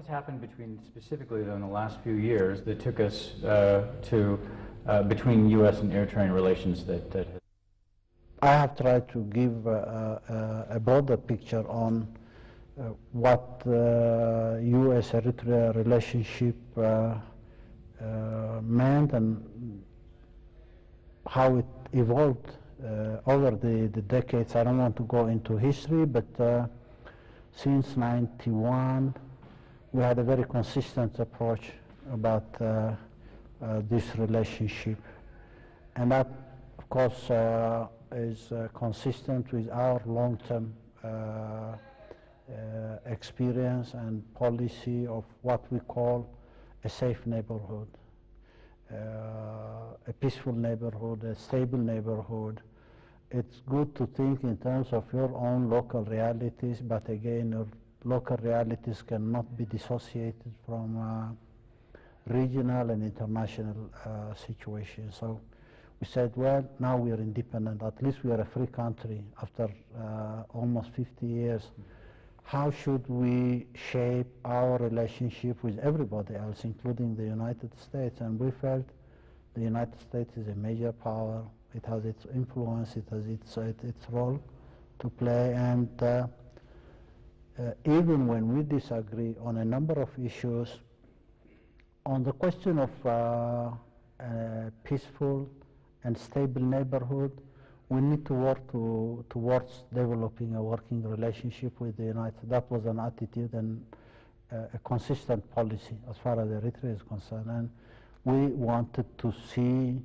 happened specifically though in the last few years that took us between U.S. and Eritrean relations that I have tried to give a broader picture on what U.S.-Eritrea relationship meant and how it evolved over the decades. I don't want to go into history, but since '91, we had a very consistent approach about this relationship. And that, of course, is consistent with our long-term experience and policy of what we call a safe neighborhood, a peaceful neighborhood, a stable neighborhood. It's good to think in terms of your own local realities, but again, your local realities cannot be dissociated from regional and international situations. So we said, well, now we are independent. At least we are a free country after almost 50 years. How should we shape our relationship with everybody else, including the United States? And we felt the United States is a major power. It has its influence. It has its role to play. And even when we disagree on a number of issues, on the question of a peaceful and stable neighborhood, we need to work towards developing a working relationship with the United States. That was an attitude and a consistent policy as far as Eritrea is concerned. And we wanted to see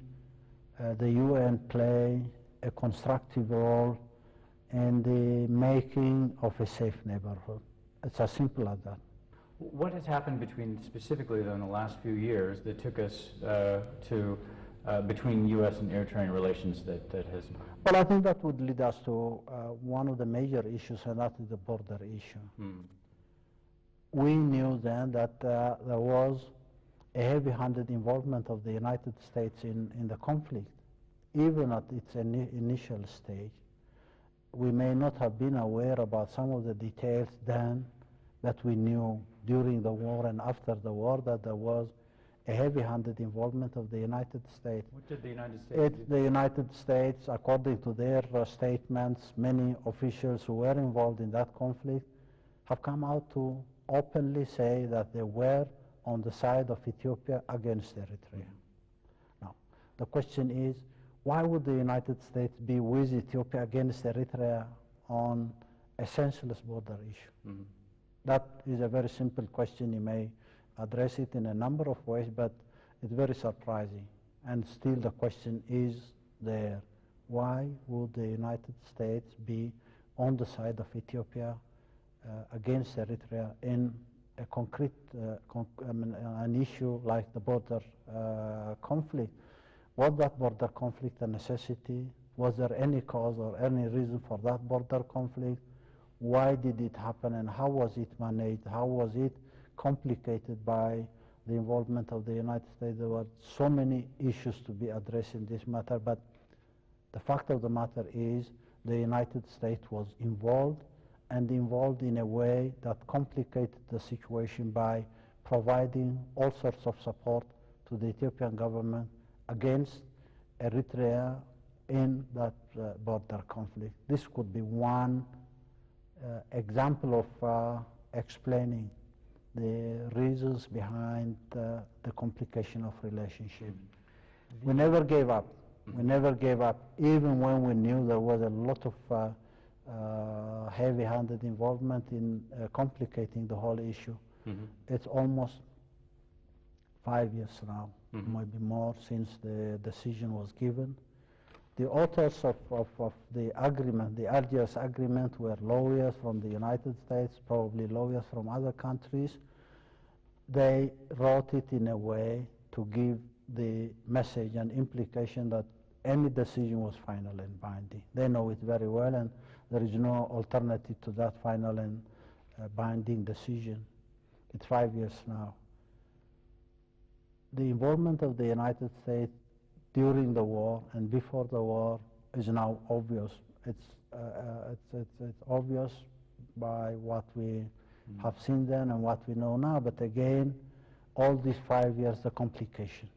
the UN play a constructive role in the making of a safe neighborhood. It's as simple as that. What has happened specifically though in the last few years that took us between U.S. and Eritrean relations that has... Well, I think that would lead us to one of the major issues, and that is the border issue. We knew then that there was a heavy-handed involvement of the United States in the conflict, even at its initial stage. We may not have been aware about some of the details then that we knew during the war and after the war, that there was a heavy-handed involvement of the United States. What did the United States do? The United States, according to their statements, many officials who were involved in that conflict have come out to openly say that they were on the side of Ethiopia against Eritrea. Now, the question is, why would the United States be with Ethiopia against Eritrea on a senseless border issue? That is a very simple question. You may address it in a number of ways, but it's very surprising. And still the question is there. Why would the United States be on the side of Ethiopia against Eritrea in a concrete, an issue like the border conflict? Was that border conflict a necessity? Was there any cause or any reason for that border conflict? Why did it happen and how was it managed? How was it complicated by the involvement of the United States? There were so many issues to be addressed in this matter, but the fact of the matter is the United States was involved, and involved in a way that complicated the situation by providing all sorts of support to the Ethiopian government against Eritrea in that border conflict. This could be one example of explaining the reasons behind the complication of relationship. We never gave up. We never gave up, even when we knew there was a lot of heavy-handed involvement in complicating the whole issue. It's almost 5 years now, maybe more, since the decision was given. The authors of the agreement, the Algiers agreement, were lawyers from the United States, probably lawyers from other countries. They wrote it in a way to give the message and implication that any decision was final and binding. They know it very well, and there is no alternative to that final and binding decision. It's 5 years now. The involvement of the United States during the war and before the war is now obvious. It's obvious by what we have seen then and what we know now. But again, all these 5 years, the complication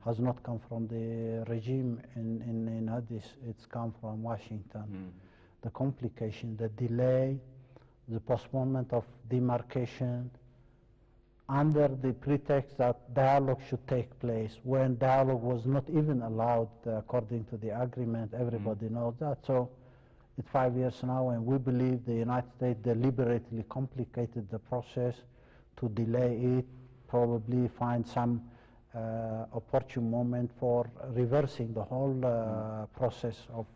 has not come from the regime in Addis, it's come from Washington. The complication, the delay, the postponement of demarcation, under the pretext that dialogue should take place, when dialogue was not even allowed according to the agreement. Everybody knows that. So it's 5 years now, and we believe the United States deliberately complicated the process to delay it, probably find some opportune moment for reversing the whole process of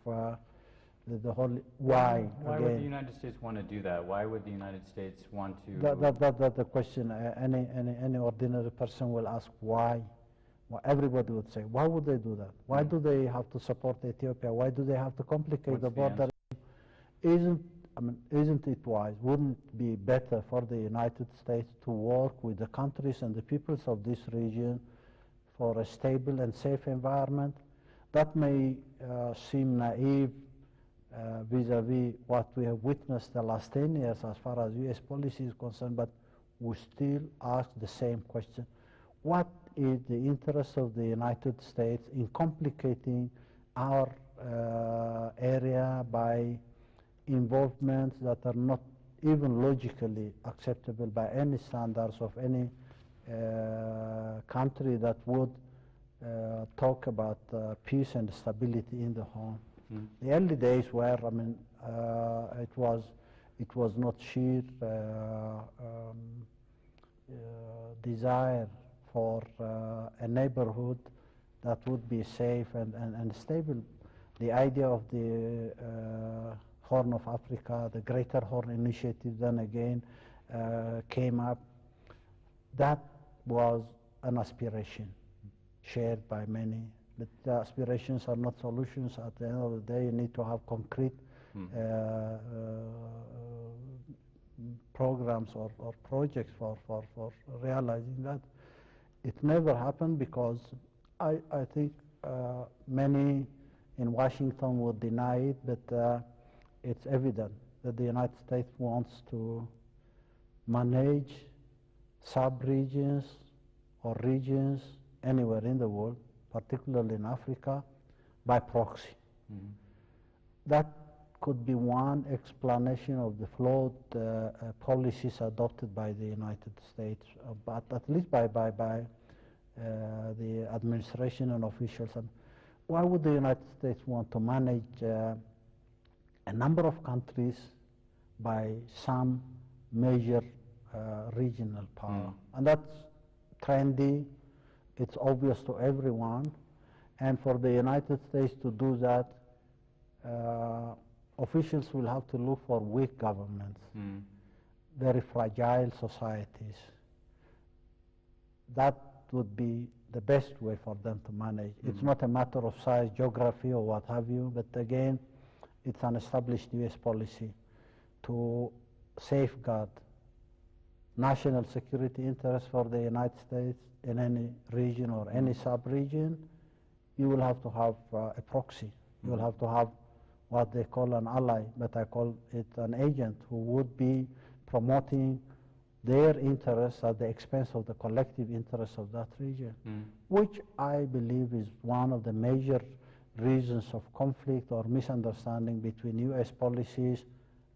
the whole. Why would the United States want to do that? Why would the United States want to? That's the question. Any ordinary person will ask why. Well, everybody would say, why would they do that? Why do they have to support Ethiopia? Why do they have to complicate the border? Isn't it wise? Wouldn't it be better for the United States to work with the countries and the peoples of this region for a stable and safe environment? That may seem naive vis-a-vis what we have witnessed the last 10 years as far as U.S. policy is concerned, but we still ask the same question. What is the interest of the United States in complicating our area by involvements that are not even logically acceptable by any standards of any country that would talk about peace and stability in the home? The early days were, it was not sheer desire for a neighborhood that would be safe and stable. The idea of the Horn of Africa, the Greater Horn Initiative, then again came up. That was an aspiration shared by many. But the aspirations are not solutions. At the end of the day, you need to have concrete programs or projects for realizing that. It never happened because I think many in Washington would deny it, but it's evident that the United States wants to manage sub-regions or regions anywhere in the world, particularly in Africa, by proxy. That could be one explanation of the flawed policies adopted by the United States, but at least by the administration and officials. And why would the United States want to manage a number of countries by some major regional power? And that's trendy. It's obvious to everyone, and for the United States to do that, officials will have to look for weak governments, very fragile societies. That would be the best way for them to manage. It's not a matter of size, geography, or what have you, but again, it's an established U.S. policy to safeguard national security interests for the United States in any region or any sub-region. You will have to have a proxy. You will have to have what they call an ally, but I call it an agent who would be promoting their interests at the expense of the collective interests of that region, which I believe is one of the major reasons of conflict or misunderstanding between U.S. policies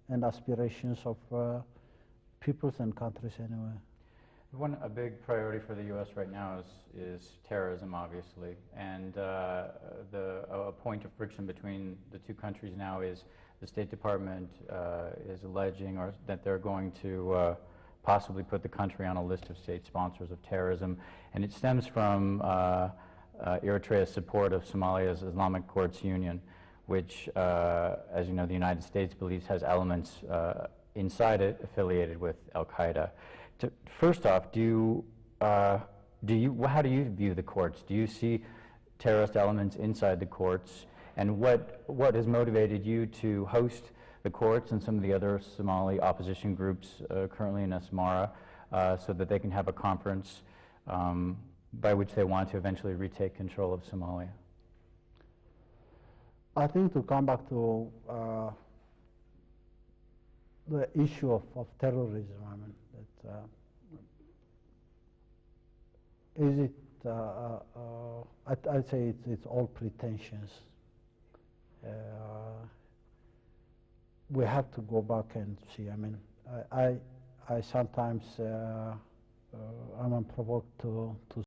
and aspirations of peoples and countries anyway. A big priority for the U.S. right now is terrorism, obviously, and a point of friction between the two countries now is the State Department is alleging that they're going to possibly put the country on a list of state sponsors of terrorism, and it stems from Eritrea's support of Somalia's Islamic Courts Union, which, as you know, the United States believes has elements inside it affiliated with Al-Qaeda. First off, how do you view the courts? Do you see terrorist elements inside the courts? And what has motivated you to host the courts and some of the other Somali opposition groups currently in Asmara so that they can have a conference by which they want to eventually retake control of Somalia? I think to come back to the issue of terrorism, is it, I'd say it's all pretensions. We have to go back and see. I mean, I sometimes I'm provoked to